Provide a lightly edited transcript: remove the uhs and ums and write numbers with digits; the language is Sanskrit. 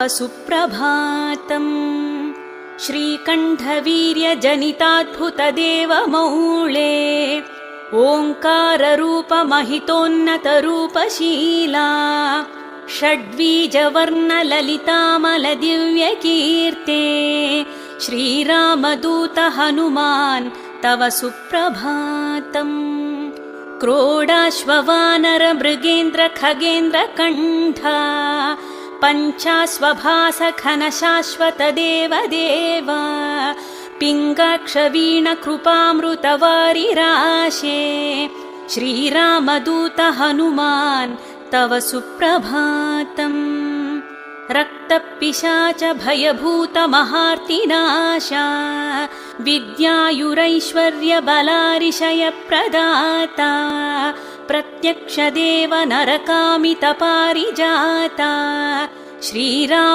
सुप्रभातम् श्रीकण्ठवीर्यजनिताद्भुतदेवमौळे ओङ्काररूपमहितोन्नतरूपशीला षड्वीजवर्णललितामलदिव्यकीर्ते श्रीरामदूत हनुमान् तव सुप्रभातम् क्रोडाश्ववानरमृगेन्द्रखगेन्द्रकण्ठा पञ्चाश्वभासखनशाश्वतदेवदेव पिङ्गाक्षवीणकृपामृतवारिराशे श्रीरामदूत हनुमान् तव सुप्रभातम् रक्तपिशाच भयभूतमहार्तिनाशा विद्यायुरैश्वर्यबलारिशयप्रदाता प्रत्यक्षदेव नरकामितपारिजाता श्रीराम